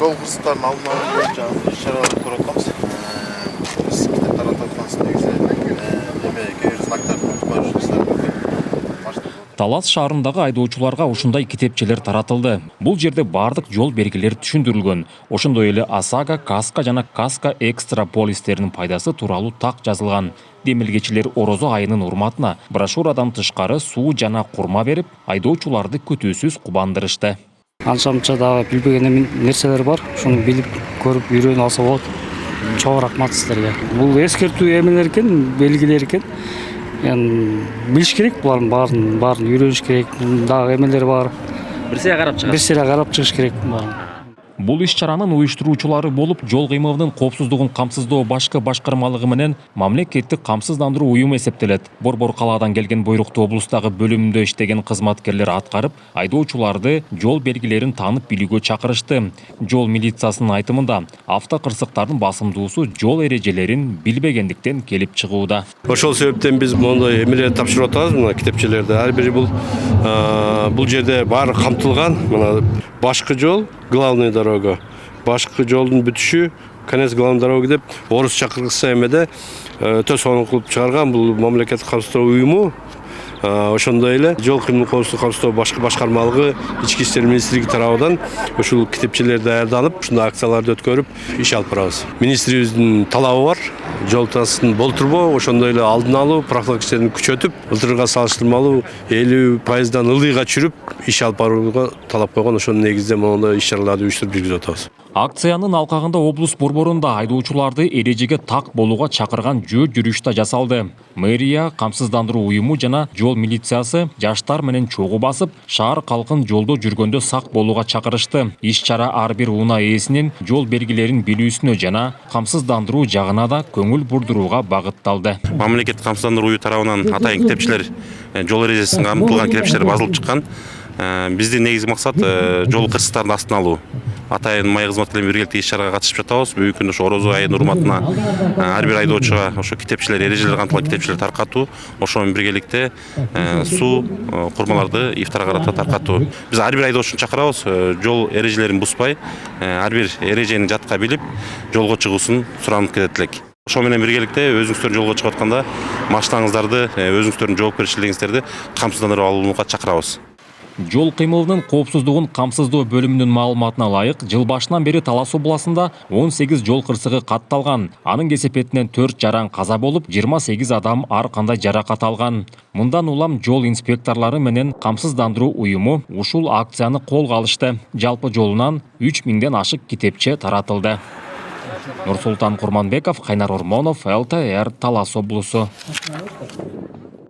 жол кырсыктарын алдын алуу боюнча иш-чараларды көрүп атабыз. Биз китеп таратып атканбыз негизи. Эме кээ бир знактарды унутуп коюшубуздар мүмкүн. Талас шаарындагы айдоочуларга ушундай китепчелер таратылды. Бул жерде бардык жол белгилери түшүндүрүлгөн. Ошондой эле ОСАГО, КАСКО жана КАСКО экстра полистеринин пайдасы тууралуу так жазылган. Демилгечилер орозо айынын урматына брошюрадан тышкары суу жана курма берип, айдоочуларды күтүүсүз кубандырышты. Анча-мынча дагы билбеген нерселер бар. Ошону билип, көрүп, үйрөнүп алса болот. Чоң рахмат сиздерге. Бул эскертүү эмелер экен, белгилер экен. Билиш керек булардын баарын үйрөнүш керек. Дагы эмелер бар. Бир сере карап чыгат. Бир сере карап чыгыш керек. Бул иш-чаранын уюштуруучулары болуп, жол кыймылынын коопсуздугун камсыздоо башкы башкармалыгы менен мамлекеттик камсыздандыруу уюму эсептелет. Борбор калаадан келген буйрукту облустагы бөлүмүндө иштеген кызматкерлер аткарып, айдоочуларды жол белгилерин таанып билүүгө чакырышты. Жол милициясынын айтымында, автокырсыктардын басымдуусу жол эрежелерин билбегендиктен келип чыгууда. Ошол себептен биз мондой эмелерди тапшырып атабыз, мына китепчелерди. Ар бири бул жерде баары камтылган. Мына башкы жол, главный дорога, башкы жолдун бүтүшү, конец главной дороги деп орусча кыргызча эмеде өтө сонун кылып чыгарган бул мамлекеттик камсыздоо уюму. Ошондой эле жол кыймыл коопсуздук камсыздоо башкы башкармалыгы ички иштер министрлиги тарабынан ушул китепчелер даярданып, ушундай акцияларды өткөрүп иш алып барабыз. Министрибиздин талабы бар. Жол трассасын болтурбоо, ошондой эле алдын алуу, профилактика иштерин күчөтүп, былтырга салыштырмалуу 50%дан ылдыйга чүрүп иш алып барууга талап койгон. Ошонун негизинде мондой иш-чараларды уюштуруп жүргүзүп атабыз. Акциянын алкагында облус борборунда айдоочуларды эрежеге так болууга чакырган жөө жүрүш да жасалды. Мэрия, камсыздандыруу уюму жана жол милициясы жаштар менен чогуу басып, шаар калкын жолдо жүргөндө сак болууга чакырышты. Иш-чара ар бир унаа ээсинин жол белгилерин билүүсүнө жана камсыздандыруу жагына да көңүл бурдурууга багытталды. Мамлекеттик камсыздандыруу уюму тарабынан атайын китепчелер, жол эрежесине камтылган китепчелер басылып чыккан. Биздин негизги максат жол кырсыктарын астын алуу. Атайын май кызматкерлер менен биргеликте иш-чарага катышып жатабыз. Бүгүнкү күндө ошо орозо айынын урматына ар бир айдоочуга ошо китепчелер, эрежелер камтылган китепчелер таркатуу, ошо менен биргеликте суу, курмаларды ифтарга карата таркатуу. Биз ар бир айдоочуну чакырабыз, жол эрежелерин бузбай, ар бир эрежени жатка билип, жолго чыгуусун суранып кетет элек. Ошо менен биргеликте өзүңүздөр жолго чыгып атканда машинаңыздарды, өзүңүздөрдүн жоопкерчилигиңиздерди камсыздандырып алууга чакырабыз. Жол кыймылынын коопсуздугун камсыздоо бөлүмүнүн маалыматына ылайык, жыл башынан бери Талас областында 18 жол кырсыгы катталган. Анын кесепетинен 4 жаран каза болуп, 28 адам ар кандай жаракат алган. Мындан улам жол инспекторлору менен камсыздандыруу уюму ушул акцияны колго алышты. Жалпы жолунан 3000ден ашык китепче таратылды. Нурсултан Курманбеков, Кайнар Ормонов, ЛТР, Талас облусу.